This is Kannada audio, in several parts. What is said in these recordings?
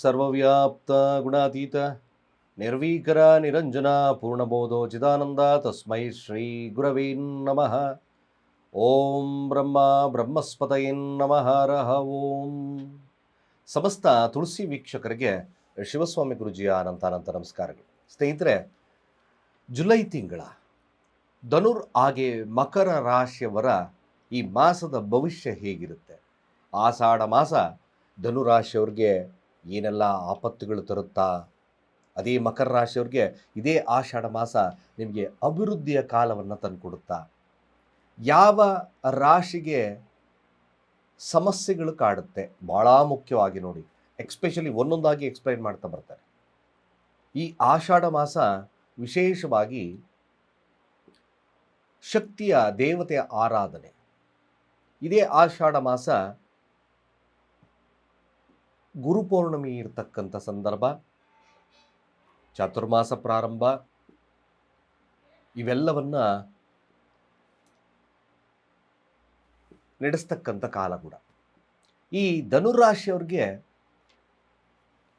ಸರ್ವವ್ಯಾಪ್ತ ಗುಣಾತೀತ ನಿರ್ವೀಕರ ನಿರಂಜನ ಪೂರ್ಣಬೋಧೋ ಚಿದಾನಂದ ತಸ್ಮೈ ಶ್ರೀ ಗುರವೇ ನಮಃ. ಓಂ ಬ್ರಹ್ಮ ಬ್ರಹ್ಮಸ್ಪತಯೇ ನಮಃ ರಹ ಓಂ. ಸಮಸ್ತ ತುಳಸಿ ವೀಕ್ಷಕರಿಗೆ ಶಿವಸ್ವಾಮಿ ಗುರುಜಿಯ ಅನಂತ ನಮಸ್ಕಾರಗಳು. ಸ್ನೇಹಿತರೆ, ಜುಲೈ ತಿಂಗಳ ಧನುರ್ ಹಾಗೆ ಮಕರ ರಾಶಿಯವರ ಈ ಮಾಸದ ಭವಿಷ್ಯ ಹೇಗಿರುತ್ತೆ? ಆಷಾಢ ಮಾಸ ಧನುರಾಶಿಯವ್ರಿಗೆ ಏನೆಲ್ಲ ಆಪತ್ತುಗಳು ತರುತ್ತಾ, ಅದೇ ಮಕರ ರಾಶಿಯವ್ರಿಗೆ ಇದೇ ಆಷಾಢ ಮಾಸ ನಿಮಗೆ ಅಭಿವೃದ್ಧಿಯ ಕಾಲವನ್ನು ತಂದುಕೊಡುತ್ತಾ, ಯಾವ ರಾಶಿಗೆ ಸಮಸ್ಯೆಗಳು ಕಾಡುತ್ತೆ ಭಾಳ ಮುಖ್ಯವಾಗಿ ನೋಡಿ, ಎಕ್ಸ್ಪೆಷಲಿ ಒಂದೊಂದಾಗಿ ಎಕ್ಸ್ಪ್ಲೈನ್ ಮಾಡ್ತಾ ಬರ್ತಾರೆ. ಈ ಆಷಾಢ ಮಾಸ ವಿಶೇಷವಾಗಿ ಶಕ್ತಿಯ ದೇವತೆಯ ಆರಾಧನೆ. ಇದೇ ಆಷಾಢ ಮಾಸ ಗುರುಪೌರ್ಣಮಿ ಇರತಕ್ಕಂಥ ಸಂದರ್ಭ, ಚಾತುರ್ಮಾಸ ಪ್ರಾರಂಭ, ಇವೆಲ್ಲವನ್ನ ನಡೆಸ್ತಕ್ಕಂಥ ಕಾಲ ಕೂಡ. ಈ ಧನುರಾಶಿಯವ್ರಿಗೆ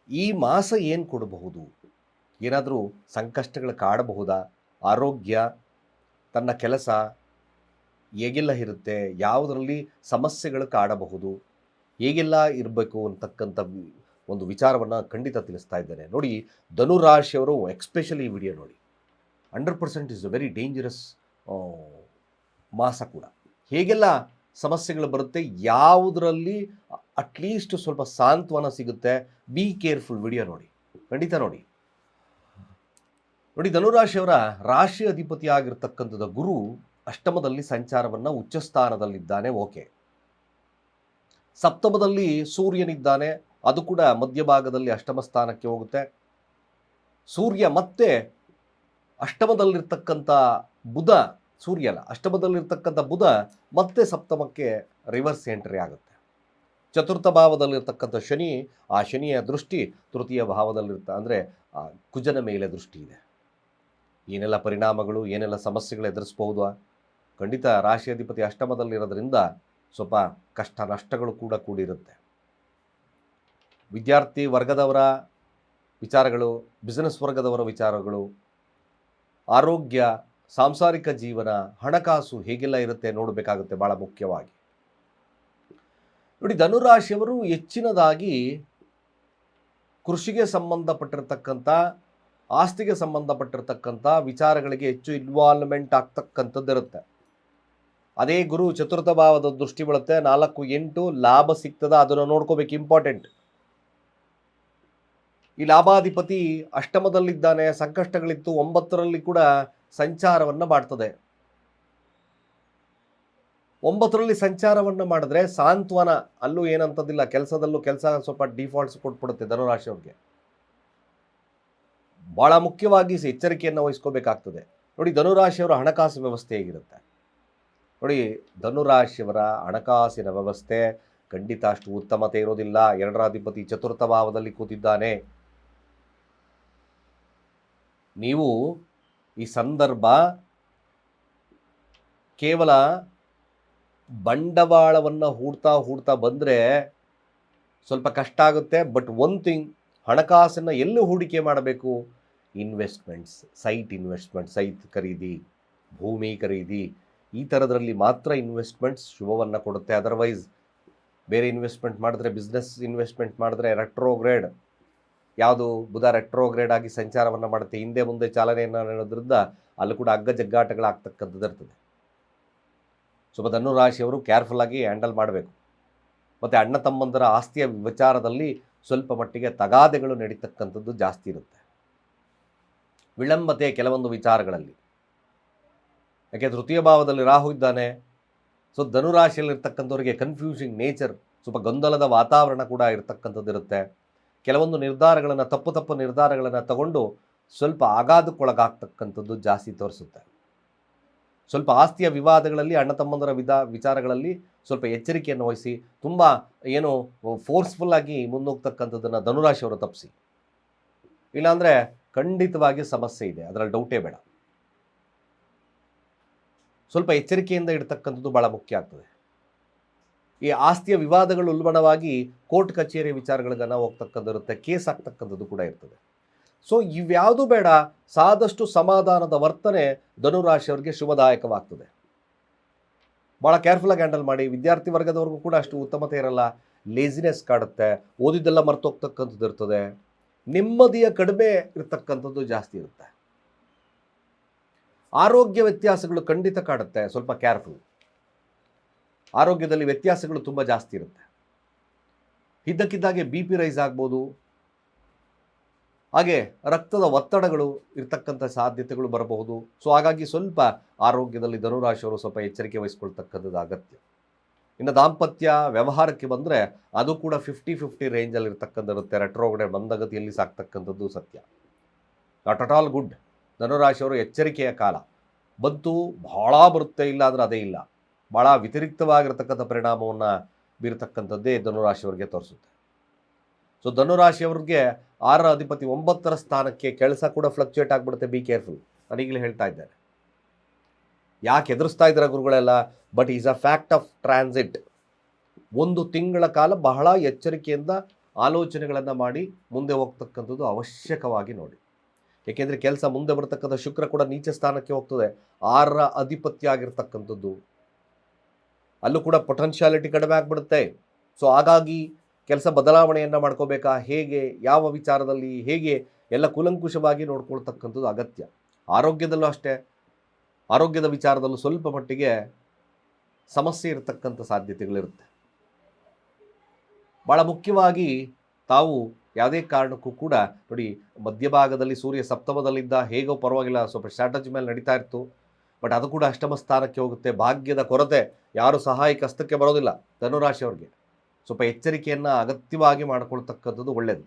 ಈ ಮಾಸ ಏನು ಕೊಡಬಹುದು? ಏನಾದರೂ ಸಂಕಷ್ಟಗಳು ಕಾಡಬಹುದಾ? ಆರೋಗ್ಯ, ತನ್ನ ಕೆಲಸ ಹೇಗೆಲ್ಲ ಇರುತ್ತೆ, ಯಾವುದರಲ್ಲಿ ಸಮಸ್ಯೆಗಳು ಕಾಡಬಹುದು, ಹೇಗೆಲ್ಲ ಇರಬೇಕು ಅಂತಕ್ಕಂಥ ಒಂದು ವಿಚಾರವನ್ನು ಖಂಡಿತ ತಿಳಿಸ್ತಾ ಇದ್ದೇನೆ. ನೋಡಿ, ಧನುರಾಶಿಯವರು ಎಕ್ಸ್ಪೆಷಲಿ ಈ ವಿಡಿಯೋ ನೋಡಿ. 100% ಇಸ್ ಅ ವೆರಿ ಡೇಂಜರಸ್ ಮಾಸ ಕೂಡ. ಹೇಗೆಲ್ಲ ಸಮಸ್ಯೆಗಳು ಬರುತ್ತೆ, ಯಾವುದರಲ್ಲಿ ಅಟ್ಲೀಸ್ಟ್ ಸ್ವಲ್ಪ ಸಾಂತ್ವನ ಸಿಗುತ್ತೆ, ಬಿ ಕೇರ್ಫುಲ್. ವಿಡಿಯೋ ನೋಡಿ, ಖಂಡಿತ ನೋಡಿ. ಧನುರಾಶಿಯವರ ರಾಶಿ ಅಧಿಪತಿ ಆಗಿರ್ತಕ್ಕಂಥದ್ದು ಗುರು ಅಷ್ಟಮದಲ್ಲಿ ಸಂಚಾರವನ್ನು, ಉಚ್ಚಸ್ಥಾನದಲ್ಲಿದ್ದಾನೆ. ಓಕೆ, ಸಪ್ತಮದಲ್ಲಿ ಸೂರ್ಯನಿದ್ದಾನೆ, ಅದು ಕೂಡ ಮಧ್ಯಭಾಗದಲ್ಲಿ ಅಷ್ಟಮ ಸ್ಥಾನಕ್ಕೆ ಹೋಗುತ್ತೆ. ಸೂರ್ಯ ಮತ್ತೆ ಅಷ್ಟಮದಲ್ಲಿರ್ತಕ್ಕಂಥ ಬುಧ, ಸೂರ್ಯನ ಅಷ್ಟಮದಲ್ಲಿರ್ತಕ್ಕಂಥ ಬುಧ ಮತ್ತೆ ಸಪ್ತಮಕ್ಕೆ ರಿವರ್ಸ್ ಎಂಟ್ರಿ ಆಗುತ್ತೆ. ಚತುರ್ಥ ಭಾವದಲ್ಲಿರ್ತಕ್ಕಂಥ ಶನಿ, ಆ ಶನಿಯ ದೃಷ್ಟಿ ತೃತೀಯ ಭಾವದಲ್ಲಿರುತ್ತೆ, ಕುಜನ ಮೇಲೆ ದೃಷ್ಟಿ ಇದೆ. ಏನೆಲ್ಲ ಪರಿಣಾಮಗಳು, ಏನೆಲ್ಲ ಸಮಸ್ಯೆಗಳು ಎದುರಿಸಬಹುದು? ಖಂಡಿತ ರಾಶಿಯಾಧಿಪತಿ ಅಷ್ಟಮದಲ್ಲಿರೋದ್ರಿಂದ ಸ್ವಲ್ಪ ಕಷ್ಟ ನಷ್ಟಗಳು ಕೂಡ ಕೂಡಿರುತ್ತೆ. ವಿದ್ಯಾರ್ಥಿ ವರ್ಗದವರ ವಿಚಾರಗಳು, ಬಿಸಿನೆಸ್ ವರ್ಗದವರ ವಿಚಾರಗಳು, ಆರೋಗ್ಯ, ಸಾಂಸಾರಿಕ ಜೀವನ, ಹಣಕಾಸು ಹೇಗೆಲ್ಲ ಇರುತ್ತೆ ನೋಡಬೇಕಾಗುತ್ತೆ ಭಾಳ ಮುಖ್ಯವಾಗಿ. ನೋಡಿ, ಧನುರಾಶಿಯವರು ಹೆಚ್ಚಿನದಾಗಿ ಕೃಷಿಗೆ ಸಂಬಂಧಪಟ್ಟಿರ್ತಕ್ಕಂಥ, ಆಸ್ತಿಗೆ ಸಂಬಂಧಪಟ್ಟಿರ್ತಕ್ಕಂಥ ವಿಚಾರಗಳಿಗೆ ಹೆಚ್ಚು ಇನ್ವಾಲ್ವ್ಮೆಂಟ್ ಆಗ್ತಕ್ಕಂಥದ್ದಿರುತ್ತೆ. ಅದೇ ಗುರು ಚತುರ್ಥ ಭಾವದ ದೃಷ್ಟಿ ಬೀಳುತ್ತೆ, 4-8 ಲಾಭ ಸಿಗ್ತದ, ಅದನ್ನು ನೋಡ್ಕೋಬೇಕು, ಇಂಪಾರ್ಟೆಂಟ್. ಈ ಲಾಭಾಧಿಪತಿ ಅಷ್ಟಮದಲ್ಲಿದ್ದಾನೆ, ಸಂಕಷ್ಟಗಳಿತ್ತು, 9ರಲ್ಲಿ ಕೂಡ ಸಂಚಾರವನ್ನು ಮಾಡ್ತದೆ. 9ರಲ್ಲಿ ಸಂಚಾರವನ್ನು ಮಾಡಿದ್ರೆ ಸಾಂತ್ವನ, ಅಲ್ಲೂ ಏನಂತದಿಲ್ಲ, ಕೆಲಸದಲ್ಲೂ ಕೆಲಸ ಸ್ವಲ್ಪ ಡಿಫಾಲ್ಟ್ಸ್ ಕೊಟ್ಬಿಡುತ್ತೆ ಧನುರಾಶಿಯವ್ರಿಗೆ. ಭಾಳ ಮುಖ್ಯವಾಗಿ ಎಚ್ಚರಿಕೆಯನ್ನು ವಹಿಸ್ಕೋಬೇಕಾಗ್ತದೆ. ನೋಡಿ, ಧನುರಾಶಿಯವರ ಹಣಕಾಸು ವ್ಯವಸ್ಥೆ ಹೇಗಿರುತ್ತೆ ನೋಡಿ. ಧನುರಾಶಿಯವರ ಹಣಕಾಸಿನ ವ್ಯವಸ್ಥೆ ಖಂಡಿತ ಅಷ್ಟು ಉತ್ತಮತೆ ಇರೋದಿಲ್ಲ. 2ರ ಅಧಿಪತಿ ಚತುರ್ಥ ಭಾವದಲ್ಲಿ ಕೂತಿದ್ದಾನೆ. ನೀವು ಈ ಸಂದರ್ಭ ಕೇವಲ ಬಂಡವಾಳವನ್ನು ಹೂಡ್ತಾ ಬಂದರೆ ಸ್ವಲ್ಪ ಕಷ್ಟ ಆಗುತ್ತೆ. ಬಟ್ ಒನ್ ಥಿಂಗ್, ಹಣಕಾಸನ್ನು ಎಲ್ಲಿ ಹೂಡಿಕೆ ಮಾಡಬೇಕು? ಇನ್ವೆಸ್ಟ್ಮೆಂಟ್ಸ್, ಸೈಟ್ ಇನ್ವೆಸ್ಟ್ಮೆಂಟ್, ಸೈಟ್ ಖರೀದಿ, ಭೂಮಿ ಖರೀದಿ, ಈ ಥರದ್ರಲ್ಲಿ ಮಾತ್ರ ಇನ್ವೆಸ್ಟ್ಮೆಂಟ್ಸ್ ಶುಭವನ್ನು ಕೊಡುತ್ತೆ. ಅದರ್ವೈಸ್ ಬೇರೆ ಇನ್ವೆಸ್ಟ್ಮೆಂಟ್ ಮಾಡಿದ್ರೆ, ಬಿಸ್ನೆಸ್ ಇನ್ವೆಸ್ಟ್ಮೆಂಟ್ ಮಾಡಿದ್ರೆ ರೆಟ್ರೋಗ್ರೇಡ್, ಯಾವುದು ಬುಧ ರೆಟ್ರೋಗ್ರೇಡ್ ಆಗಿ ಸಂಚಾರವನ್ನು ಮಾಡುತ್ತೆ, ಹಿಂದೆ ಮುಂದೆ ಚಾಲನೆಯನ್ನು ನೀಡೋದ್ರಿಂದ ಅಲ್ಲೂ ಕೂಡ ಅಗ್ಗ ಜಗ್ಗಾಟಗಳಾಗ್ತಕ್ಕಂಥದ್ದು ಇರ್ತದೆ. ಸ್ವಲ್ಪ ಧನುರಾಶಿಯವರು ಕೇರ್ಫುಲ್ಲಾಗಿ ಹ್ಯಾಂಡಲ್ ಮಾಡಬೇಕು. ಮತ್ತು ಅಣ್ಣ ತಮ್ಮಂದರ ಆಸ್ತಿಯ ವಿಚಾರದಲ್ಲಿ ಸ್ವಲ್ಪ ಮಟ್ಟಿಗೆ ತಗಾದೆಗಳು ನಡೀತಕ್ಕಂಥದ್ದು ಜಾಸ್ತಿ ಇರುತ್ತೆ. ವಿಳಂಬತೆ ಕೆಲವೊಂದು ವಿಚಾರಗಳಲ್ಲಿ, ಯಾಕೆ ತೃತೀಯ ಭಾವದಲ್ಲಿ ರಾಹು ಇದ್ದಾನೆ. ಸೊ ಧನುರಾಶಿಯಲ್ಲಿರ್ತಕ್ಕಂಥವ್ರಿಗೆ ಕನ್ಫ್ಯೂಷನ್ ನೇಚರ್, ಸ್ವಲ್ಪ ಗೊಂದಲದ ವಾತಾವರಣ ಕೂಡ ಇರತಕ್ಕಂಥದ್ದು ಇರುತ್ತೆ. ಕೆಲವೊಂದು ನಿರ್ಧಾರಗಳನ್ನು, ತಪ್ಪು ನಿರ್ಧಾರಗಳನ್ನು ತಗೊಂಡು ಸ್ವಲ್ಪ ಆಘಾತಕ್ಕೊಳಗಾಗ್ತಕ್ಕಂಥದ್ದು ಜಾಸ್ತಿ ತೋರಿಸುತ್ತೆ. ಸ್ವಲ್ಪ ಆಸ್ತಿಯ ವಿವಾದಗಳಲ್ಲಿ, ಅಣ್ಣ ತಮ್ಮಂದರ ವಿಚಾರಗಳಲ್ಲಿ ಸ್ವಲ್ಪ ಎಚ್ಚರಿಕೆಯನ್ನು ವಹಿಸಿ, ತುಂಬ ಏನು ಫೋರ್ಸ್ಫುಲ್ಲಾಗಿ ಮುನ್ನೋಗ್ತಕ್ಕಂಥದ್ದನ್ನು ಧನುರಾಶಿಯವರು ತಪ್ಪಿಸಿ. ಇಲ್ಲಾಂದರೆ ಖಂಡಿತವಾಗಿ ಸಮಸ್ಯೆ ಇದೆ, ಅದರಲ್ಲಿ ಡೌಟೇ ಬೇಡ. ಸ್ವಲ್ಪ ಎಚ್ಚರಿಕೆಯಿಂದ ಇಡ್ತಕ್ಕಂಥದ್ದು ಭಾಳ ಮುಖ್ಯ ಆಗ್ತದೆ. ಈ ಆಸ್ತಿಯ ವಿವಾದಗಳು ಉಲ್ಬಣವಾಗಿ ಕೋರ್ಟ್ ಕಚೇರಿ ವಿಚಾರಗಳಿಗನ್ನ ಹೋಗ್ತಕ್ಕಂಥದ್ದು ಕೇಸ್ ಆಗ್ತಕ್ಕಂಥದ್ದು ಕೂಡ ಇರ್ತದೆ. ಸೊ ಇವ್ಯಾವುದು ಬೇಡ, ಸಾದಷ್ಟು ಸಮಾಧಾನದ ವರ್ತನೆ ಧನುರಾಶಿಯವರಿಗೆ ಶುಭದಾಯಕವಾಗ್ತದೆ. ಭಾಳ ಕೇರ್ಫುಲ್ಲಾಗಿ ಹ್ಯಾಂಡಲ್ ಮಾಡಿ. ವಿದ್ಯಾರ್ಥಿ ವರ್ಗದವ್ರಿಗೂ ಕೂಡ ಅಷ್ಟು ಉತ್ತಮತೆ ಇರಲ್ಲ, ಲೇಸಿನೆಸ್ ಕಾಡುತ್ತೆ, ಓದಿದ್ದೆಲ್ಲ ಮರ್ತೋಗ್ತಕ್ಕಂಥದ್ದು ಇರ್ತದೆ, ನೆಮ್ಮದಿಯ ಕಡಿಮೆ ಇರ್ತಕ್ಕಂಥದ್ದು ಜಾಸ್ತಿ ಇರುತ್ತೆ. ಆರೋಗ್ಯ ವ್ಯತ್ಯಾಸಗಳು ಖಂಡಿತ ಕಾಡುತ್ತೆ, ಸ್ವಲ್ಪ ಕೇರ್ಫುಲ್. ಆರೋಗ್ಯದಲ್ಲಿ ವ್ಯತ್ಯಾಸಗಳು ತುಂಬ ಜಾಸ್ತಿ ಇರುತ್ತೆ. ಇದ್ದಕ್ಕಿದ್ದಾಗೆ ಬಿ ಪಿ ರೈಸ್ ಆಗ್ಬೋದು, ಹಾಗೆ ರಕ್ತದ ಒತ್ತಡಗಳು ಇರ್ತಕ್ಕಂಥ ಸಾಧ್ಯತೆಗಳು ಬರಬಹುದು. ಸೊ ಹಾಗಾಗಿ ಸ್ವಲ್ಪ ಆರೋಗ್ಯದಲ್ಲಿ ಧನುರಾಶಿಯವರು ಸ್ವಲ್ಪ ಎಚ್ಚರಿಕೆ ವಹಿಸ್ಕೊಳ್ತಕ್ಕಂಥದ್ದು ಅಗತ್ಯ. ಇನ್ನು ದಾಂಪತ್ಯ ವ್ಯವಹಾರಕ್ಕೆ ಬಂದರೆ ಅದು ಕೂಡ 50-50 ರೇಂಜಲ್ಲಿ ಇರ್ತಕ್ಕಂಥದ್ದು, ರೆಟ್ರೋಗ್ರೇಡ್ ಮಂದಗತಿಯಲ್ಲಿ ಸಾಕ್ತಕ್ಕಂಥದ್ದು ಸತ್ಯ. Not at all good. ಧನುರಾಶಿಯವರು ಎಚ್ಚರಿಕೆಯ ಕಾಲ ಬಂತು, ಭಾಳ ಬರುತ್ತೆ, ಇಲ್ಲ ಅಂದರೆ ಅದೇ ಇಲ್ಲ, ಭಾಳ ವ್ಯತಿರಿಕ್ತವಾಗಿರ್ತಕ್ಕಂಥ ಪರಿಣಾಮವನ್ನು ಬೀರತಕ್ಕಂಥದ್ದೇ ಧನುರಾಶಿಯವರಿಗೆ ತೋರಿಸುತ್ತೆ. ಸೊ ಧನುರಾಶಿಯವ್ರಿಗೆ 6ರ ಅಧಿಪತಿ 9ರ ಸ್ಥಾನಕ್ಕೆ, ಕೆಲಸ ಕೂಡ ಫ್ಲಕ್ಚುಯೇಟ್ ಆಗಿಬಿಡುತ್ತೆ. Be careful. ನಾನೀಗಲೇ ಹೇಳ್ತಾ ಇದ್ದೇನೆ. ಯಾಕೆ ಎದುರಿಸ್ತಾ ಇದ್ದಾರೆ ಗುರುಗಳೆಲ್ಲ? But is a fact of transit. 1 ತಿಂಗಳ ಕಾಲ ಬಹಳ ಎಚ್ಚರಿಕೆಯಿಂದ ಆಲೋಚನೆಗಳನ್ನು ಮಾಡಿ ಮುಂದೆ ಹೋಗ್ತಕ್ಕಂಥದ್ದು ಅವಶ್ಯಕವಾಗಿ ನೋಡಿ. ಏಕೆಂದರೆ ಕೆಲಸ ಮುಂದೆ ಬರ್ತಕ್ಕಂಥ ಶುಕ್ರ ಕೂಡ ನೀಚ ಸ್ಥಾನಕ್ಕೆ ಹೋಗ್ತದೆ, 6ರ ಅಧಿಪತ್ಯ ಆಗಿರ್ತಕ್ಕಂಥದ್ದು. ಅಲ್ಲೂ ಕೂಡ ಪೊಟೆನ್ಷಿಯಾಲಿಟಿ ಕಡಿಮೆ ಆಗಿಬಿಡುತ್ತೆ. ಸೊ ಹಾಗಾಗಿ ಕೆಲಸ ಬದಲಾವಣೆಯನ್ನು ಮಾಡ್ಕೋಬೇಕಾ, ಹೇಗೆ, ಯಾವ ವಿಚಾರದಲ್ಲಿ, ಹೇಗೆ ಎಲ್ಲ ಕೂಲಂಕುಷವಾಗಿ ನೋಡ್ಕೊಳ್ತಕ್ಕಂಥದ್ದು ಅಗತ್ಯ. ಆರೋಗ್ಯದಲ್ಲೂ ಅಷ್ಟೇ, ಆರೋಗ್ಯದ ವಿಚಾರದಲ್ಲೂ ಸ್ವಲ್ಪ ಮಟ್ಟಿಗೆ ಸಮಸ್ಯೆ ಇರತಕ್ಕಂಥ ಸಾಧ್ಯತೆಗಳಿರುತ್ತೆ. ಭಾಳ ಮುಖ್ಯವಾಗಿ ತಾವು ಯಾವುದೇ ಕಾರಣಕ್ಕೂ ಕೂಡ ನೋಡಿ, ಮಧ್ಯಭಾಗದಲ್ಲಿ ಸೂರ್ಯ ಸಪ್ತಮದಲ್ಲಿದ್ದ ಹೇಗೋ ಪರವಾಗಿಲ್ಲ, ಸ್ವಲ್ಪ ಸ್ಟ್ರಾಟಜಿ ಮೇಲೆ ನಡೀತಾ ಇತ್ತು. ಬಟ್ ಅದು ಕೂಡ ಅಷ್ಟಮ ಸ್ಥಾನಕ್ಕೆ ಹೋಗುತ್ತೆ. ಭಾಗ್ಯದ ಕೊರತೆ, ಯಾರು ಸಹಾಯಕ ಹಸ್ತಕ್ಕೆ ಬರೋದಿಲ್ಲ ಧನುರಾಶಿಯವ್ರಿಗೆ. ಸ್ವಲ್ಪ ಎಚ್ಚರಿಕೆಯನ್ನು ಅಗತ್ಯವಾಗಿ ಮಾಡಿಕೊಳ್ತಕ್ಕಂಥದ್ದು ಒಳ್ಳೆಯದು.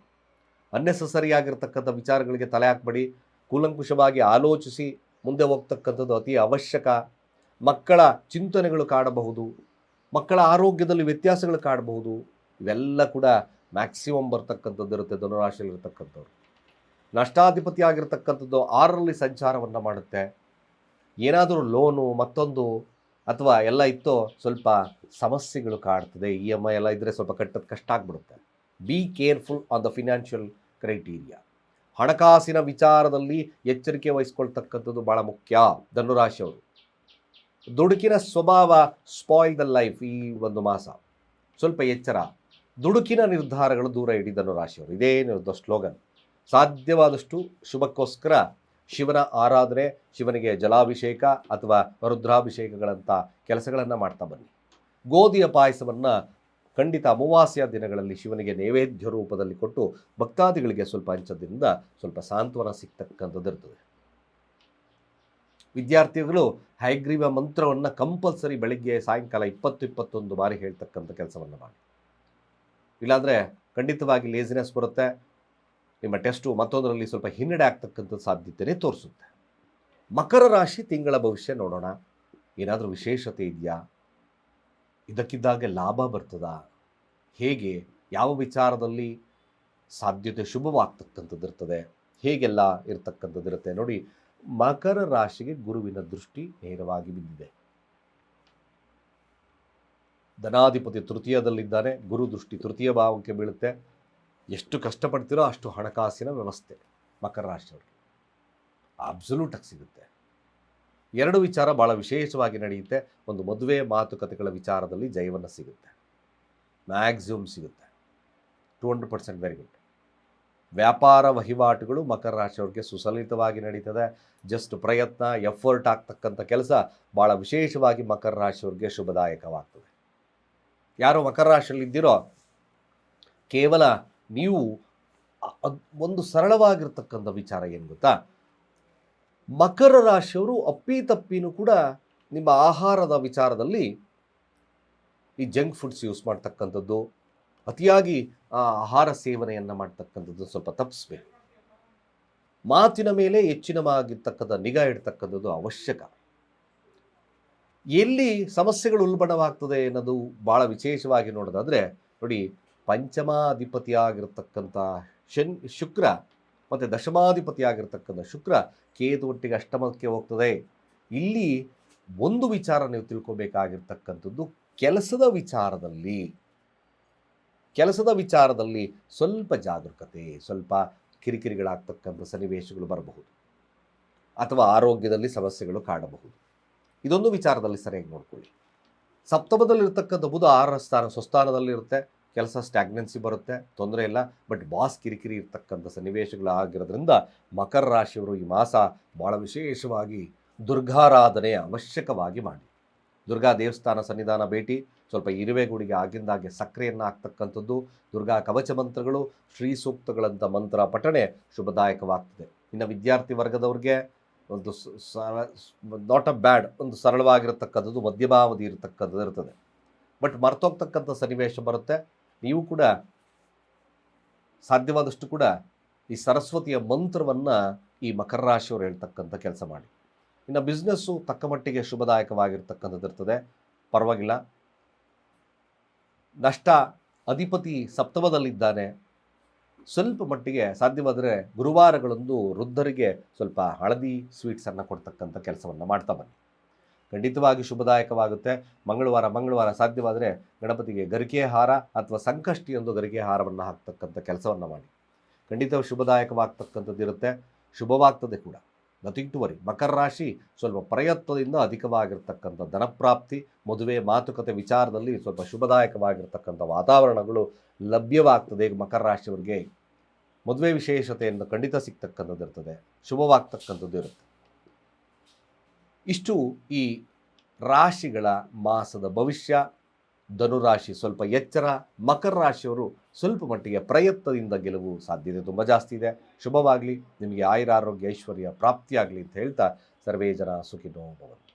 ಅನ್ನೆಸಸರಿ ಆಗಿರ್ತಕ್ಕಂಥ ವಿಚಾರಗಳಿಗೆ ತಲೆ ಹಾಕಬೇಡಿ, ಕೂಲಂಕುಷವಾಗಿ ಆಲೋಚಿಸಿ ಮುಂದೆ ಹೋಗ್ತಕ್ಕಂಥದ್ದು ಅತಿ ಅವಶ್ಯಕ. ಮಕ್ಕಳ ಚಿಂತನೆಗಳು ಕಾಡಬಹುದು, ಮಕ್ಕಳ ಆರೋಗ್ಯದಲ್ಲಿ ವ್ಯತ್ಯಾಸಗಳು ಕಾಡಬಹುದು. ಇವೆಲ್ಲ ಕೂಡ ಮ್ಯಾಕ್ಸಿಮಮ್ ಬರ್ತಕ್ಕಂಥದ್ದು ಇರುತ್ತೆ ಧನುರಾಶಿಯಲ್ಲಿರ್ತಕ್ಕಂಥವ್ರು. ನಷ್ಟಾಧಿಪತಿ ಆಗಿರ್ತಕ್ಕಂಥದ್ದು 6ರಲ್ಲಿ ಸಂಚಾರವನ್ನು ಮಾಡುತ್ತೆ. ಏನಾದರೂ ಲೋನು ಮತ್ತೊಂದು ಅಥವಾ ಎಲ್ಲ ಇತ್ತೋ ಸ್ವಲ್ಪ ಸಮಸ್ಯೆಗಳು ಕಾಡ್ತದೆ. EMI ಎಲ್ಲ ಇದ್ದರೆ ಸ್ವಲ್ಪ ಕಟ್ಟೋದು ಕಷ್ಟ ಆಗಿಬಿಡುತ್ತೆ. Be careful on the financial criteria. ಹಣಕಾಸಿನ ವಿಚಾರದಲ್ಲಿ ಎಚ್ಚರಿಕೆ ವಹಿಸ್ಕೊಳ್ತಕ್ಕಂಥದ್ದು ಭಾಳ ಮುಖ್ಯ. ಧನುರಾಶಿಯವರು ದುಡುಕಿನ ಸ್ವಭಾವ ಸ್ಪಾಯ್ಲ್ ದ ಲೈಫ್. ಈ ಒಂದು ಮಾಸ ಸ್ವಲ್ಪ ಎಚ್ಚರ, ದುಡುಕಿನ ನಿರ್ಧಾರಗಳು ದೂರ ಇಡಿ ಧನುರಾಶಿಯವರು. ಇದೇನು ಸ್ಲೋಗನ್. ಸಾಧ್ಯವಾದಷ್ಟು ಶುಭಕ್ಕೋಸ್ಕರ ಶಿವನ ಆರಾಧನೆ, ಶಿವನಿಗೆ ಜಲಾಭಿಷೇಕ ಅಥವಾ ರುದ್ರಾಭಿಷೇಕಗಳಂಥ ಕೆಲಸಗಳನ್ನು ಮಾಡ್ತಾ ಬನ್ನಿ. ಗೋಧಿಯ ಪಾಯಸವನ್ನು ಖಂಡಿತ ಅಮಾವಾಸ್ಯ ದಿನಗಳಲ್ಲಿ ಶಿವನಿಗೆ ನೈವೇದ್ಯ ರೂಪದಲ್ಲಿ ಕೊಟ್ಟು ಭಕ್ತಾದಿಗಳಿಗೆ ಸ್ವಲ್ಪ ಹಂಚೋದ್ರಿಂದ ಸ್ವಲ್ಪ ಸಾಂತ್ವನ ಸಿಗ್ತಕ್ಕಂಥದ್ದು ಇರ್ತದೆ. ವಿದ್ಯಾರ್ಥಿಗಳು ಹಯಗ್ರೀವ ಮಂತ್ರವನ್ನು ಕಂಪಲ್ಸರಿ ಬೆಳಿಗ್ಗೆ ಸಾಯಂಕಾಲ 20-21 ಬಾರಿ ಹೇಳ್ತಕ್ಕಂಥ ಕೆಲಸವನ್ನು ಮಾಡಿ. ಇಲ್ಲಾಂದರೆ ಖಂಡಿತವಾಗಿ ಲೇಸಿನೆಸ್ ಬರುತ್ತೆ. ನಿಮ್ಮ ಟೆಸ್ಟು ಮತ್ತೊಂದರಲ್ಲಿ ಸ್ವಲ್ಪ ಹಿನ್ನಡೆ ಆಗ್ತಕ್ಕಂಥ ಸಾಧ್ಯತೆಯೇ ತೋರಿಸುತ್ತೆ. ಮಕರ ರಾಶಿ ತಿಂಗಳ ಭವಿಷ್ಯ ನೋಡೋಣ. ಏನಾದರೂ ವಿಶೇಷತೆ ಇದೆಯಾ? ಇದಕ್ಕಿದ್ದಾಗೆ ಲಾಭ ಬರ್ತದಾ? ಹೇಗೆ, ಯಾವ ವಿಚಾರದಲ್ಲಿ ಸಾಧ್ಯತೆ ಶುಭವಾಗ್ತಕ್ಕಂಥದ್ದು ಇರ್ತದೆ, ಹೇಗೆಲ್ಲ ಇರ್ತಕ್ಕಂಥದ್ದು ಇರುತ್ತೆ ನೋಡಿ. ಮಕರ ರಾಶಿಗೆ ಗುರುವಿನ ದೃಷ್ಟಿ ನೇರವಾಗಿ ಬಿದ್ದಿದೆ. ಧನಾಧಿಪತಿ ತೃತೀಯದಲ್ಲಿದ್ದಾನೆ, ಗುರು ದೃಷ್ಟಿ ತೃತೀಯ ಭಾವಕ್ಕೆ ಬೀಳುತ್ತೆ. ಎಷ್ಟು ಕಷ್ಟಪಡ್ತೀರೋ ಅಷ್ಟು ಹಣಕಾಸಿನ ವ್ಯವಸ್ಥೆ ಮಕರ ರಾಶಿಯವ್ರಿಗೆ ಅಬ್ಸಲ್ಯೂಟಾಗಿ ಸಿಗುತ್ತೆ. 2 ವಿಚಾರ ಭಾಳ ವಿಶೇಷವಾಗಿ ನಡೆಯುತ್ತೆ. ಒಂದು ಮದುವೆ ಮಾತುಕತೆಗಳ ವಿಚಾರದಲ್ಲಿ ಜಯವನ್ನು ಸಿಗುತ್ತೆ, ಮ್ಯಾಕ್ಸಿಮಮ್ ಸಿಗುತ್ತೆ. 200% ವೆರಿ ಗುಡ್. ವ್ಯಾಪಾರ ವಹಿವಾಟುಗಳು ಮಕರ ರಾಶಿಯವ್ರಿಗೆ ಸುಸಲಿತವಾಗಿ ನಡೀತದೆ. ಜಸ್ಟ್ ಪ್ರಯತ್ನ, ಎಫರ್ಟ್ ಆಗ್ತಕ್ಕಂಥ ಕೆಲಸ ಭಾಳ ವಿಶೇಷವಾಗಿ ಮಕರ ರಾಶಿಯವ್ರಿಗೆ ಶುಭದಾಯಕವಾಗ್ತದೆ. ಯಾರು ಮಕರ ರಾಶಿಯಲ್ಲಿದ್ದೀರೋ ಕೇವಲ ನೀವು ಒಂದು ಸರಳವಾಗಿರ್ತಕ್ಕಂಥ ವಿಚಾರ ಏನು ಗೊತ್ತಾ, ಮಕರ ರಾಶಿಯವರು ಅಪ್ಪಿತಪ್ಪಿನೂ ಕೂಡ ನಿಮ್ಮ ಆಹಾರದ ವಿಚಾರದಲ್ಲಿ ಈ ಜಂಕ್ ಫುಡ್ಸ್ ಯೂಸ್ ಮಾಡ್ತಕ್ಕಂಥದ್ದು, ಅತಿಯಾಗಿ ಆಹಾರ ಸೇವನೆಯನ್ನು ಮಾಡ್ತಕ್ಕಂಥದ್ದು ಸ್ವಲ್ಪ ತಪ್ಪಿಸ್ಬೇಕು. ಮಾತಿನ ಮೇಲೆ ಹೆಚ್ಚಿನವಾಗಿರ್ತಕ್ಕಂಥ ನಿಗಾ ಇಡ್ತಕ್ಕಂಥದ್ದು ಅವಶ್ಯಕ. ಎಲ್ಲಿ ಸಮಸ್ಯೆಗಳು ಉಲ್ಬಣವಾಗ್ತದೆ ಅನ್ನೋದು ಭಾಳ ವಿಶೇಷವಾಗಿ ನೋಡೋದಾದರೆ ನೋಡಿ, ಪಂಚಮಾಧಿಪತಿಯಾಗಿರ್ತಕ್ಕಂಥ ಶುಕ್ರ ಮತ್ತು ದಶಮಾಧಿಪತಿಯಾಗಿರ್ತಕ್ಕಂಥ ಶುಕ್ರ ಕೇತು ಒಟ್ಟಿಗೆ ಅಷ್ಟಮಕ್ಕೆ ಹೋಗ್ತದೆ. ಇಲ್ಲಿ ಒಂದು ವಿಚಾರ ನೀವು ತಿಳ್ಕೊಬೇಕಾಗಿರ್ತಕ್ಕಂಥದ್ದು, ಕೆಲಸದ ವಿಚಾರದಲ್ಲಿ ಸ್ವಲ್ಪ ಜಾಗರೂಕತೆ, ಸ್ವಲ್ಪ ಕಿರಿಕಿರಿಗಳಾಗ್ತಕ್ಕಂಥ ಸನ್ನಿವೇಶಗಳು ಬರಬಹುದು, ಅಥವಾ ಆರೋಗ್ಯದಲ್ಲಿ ಸಮಸ್ಯೆಗಳು ಕಾಡಬಹುದು. ಇದೊಂದು ವಿಚಾರದಲ್ಲಿ ಸರಿಯಾಗಿ ನೋಡ್ಕೊಳ್ಳಿ. ಸಪ್ತಮದಲ್ಲಿರ್ತಕ್ಕಂಥ ಬುಧ 6ರ ಸ್ಥಾನ ಸ್ವಸ್ಥಾನದಲ್ಲಿರುತ್ತೆ, ಕೆಲಸ ಸ್ಟ್ಯಾಗ್ನೆನ್ಸಿ ಬರುತ್ತೆ, ತೊಂದರೆ ಇಲ್ಲ. ಬಟ್ ಬಾಸ್ ಕಿರಿಕಿರಿ ಇರ್ತಕ್ಕಂಥ ಸನ್ನಿವೇಶಗಳು ಆಗಿರೋದ್ರಿಂದ ಮಕರ ರಾಶಿಯವರು ಈ ಮಾಸ ಭಾಳ ವಿಶೇಷವಾಗಿ ದುರ್ಗಾರಾಧನೆ ಅವಶ್ಯಕವಾಗಿ ಮಾಡಿ. ದುರ್ಗಾ ದೇವಸ್ಥಾನ ಸನ್ನಿಧಾನ ಭೇಟಿ, ಸ್ವಲ್ಪ ಇರುವೆಗೂಡಿಗೆ ಆಗಿಂದಾಗೆ ಸಕ್ಕರೆಯನ್ನು ಹಾಕ್ತಕ್ಕಂಥದ್ದು, ದುರ್ಗಾ ಕವಚ ಮಂತ್ರಗಳು, ಶ್ರೀ ಸೂಕ್ತಗಳಂಥ ಮಂತ್ರ ಪಠಣೆ ಶುಭದಾಯಕವಾಗ್ತದೆ. ಇನ್ನು ವಿದ್ಯಾರ್ಥಿ ವರ್ಗದವ್ರಿಗೆ ಒಂದು ನಾಟ್ ಅ ಬ್ಯಾಡ್, ಒಂದು ಸರಳವಾಗಿರತಕ್ಕಂಥದ್ದು, ಮಧ್ಯಮಾವಧಿ ಇರತಕ್ಕಂಥದ್ದು ಇರ್ತದೆ. ಬಟ್ ಮರ್ತೋಗ್ತಕ್ಕಂಥ ಸನ್ನಿವೇಶ ಬರುತ್ತೆ. ನೀವು ಕೂಡ ಸಾಧ್ಯವಾದಷ್ಟು ಕೂಡ ಈ ಸರಸ್ವತಿಯ ಮಂತ್ರವನ್ನು ಈ ಮಕರ ರಾಶಿಯವರು ಹೇಳ್ತಕ್ಕಂಥ ಕೆಲಸ ಮಾಡಿ. ಇನ್ನು ಬಿಸ್ನೆಸ್ಸು ತಕ್ಕ ಮಟ್ಟಿಗೆ ಶುಭದಾಯಕವಾಗಿರ್ತಕ್ಕಂಥದ್ದು ಇರ್ತದೆ, ಪರವಾಗಿಲ್ಲ. ನಷ್ಟ ಅಧಿಪತಿ ಸಪ್ತಮದಲ್ಲಿದ್ದಾನೆ. ಸ್ವಲ್ಪ ಮಟ್ಟಿಗೆ ಸಾಧ್ಯವಾದರೆ ಗುರುವಾರಗಳಂದು ವೃದ್ಧರಿಗೆ ಸ್ವಲ್ಪ ಹಳದಿ ಸ್ವೀಟ್ಸನ್ನು ಕೊಡ್ತಕ್ಕಂಥ ಕೆಲಸವನ್ನು ಮಾಡ್ತಾ ಬನ್ನಿ, ಖಂಡಿತವಾಗಿ ಶುಭದಾಯಕವಾಗುತ್ತೆ. ಮಂಗಳವಾರ ಸಾಧ್ಯವಾದರೆ ಗಣಪತಿಗೆ ಗರಿಕೆ ಹಾರ ಅಥವಾ ಸಂಕಷ್ಟಿಯೊಂದು ಗರಿಕೆ ಹಾರವನ್ನು ಹಾಕ್ತಕ್ಕಂಥ ಕೆಲಸವನ್ನು ಮಾಡಿ, ಖಂಡಿತ ಶುಭದಾಯಕವಾಗ್ತಕ್ಕಂಥದ್ದು ಇರುತ್ತೆ, ಶುಭವಾಗ್ತದೆ ಕೂಡ. Nothing to worry. ಮಕರ ರಾಶಿ ಸ್ವಲ್ಪ ಪ್ರಯತ್ನದಿಂದ ಅಧಿಕವಾಗಿರ್ತಕ್ಕಂಥ ಧನಪ್ರಾಪ್ತಿ, ಮದುವೆ ಮಾತುಕತೆ ವಿಚಾರದಲ್ಲಿ ಸ್ವಲ್ಪ ಶುಭದಾಯಕವಾಗಿರ್ತಕ್ಕಂಥ ವಾತಾವರಣಗಳು ಲಭ್ಯವಾಗ್ತದೆ. ಮಕರ ರಾಶಿಯವರಿಗೆ ಮದುವೆ ವಿಶೇಷತೆಯನ್ನು ಖಂಡಿತ ಸಿಗ್ತಕ್ಕಂಥದ್ದು ಇರ್ತದೆ, ಶುಭವಾಗ್ತಕ್ಕಂಥದ್ದು ಇರುತ್ತೆ. ಇಷ್ಟು ಈ ರಾಶಿಗಳ ಮಾಸದ ಭವಿಷ್ಯ. ಧನುರಾಶಿ ಸ್ವಲ್ಪ ಎಚ್ಚರ, ಮಕರ ರಾಶಿಯವರು ಸ್ವಲ್ಪ ಮಟ್ಟಿಗೆ ಪ್ರಯತ್ನದಿಂದ ಗೆಲುವು ಸಾಧ್ಯತೆ ತುಂಬ ಜಾಸ್ತಿ ಇದೆ. ಶುಭವಾಗಲಿ, ನಿಮಗೆ ಆಯುರಾರೋಗ್ಯ ಐಶ್ವರ್ಯ ಪ್ರಾಪ್ತಿಯಾಗಲಿ ಅಂತ ಹೇಳ್ತಾ ಸರ್ವೇ ಜನ ಸುಖಿನೋ ಭವಂತು.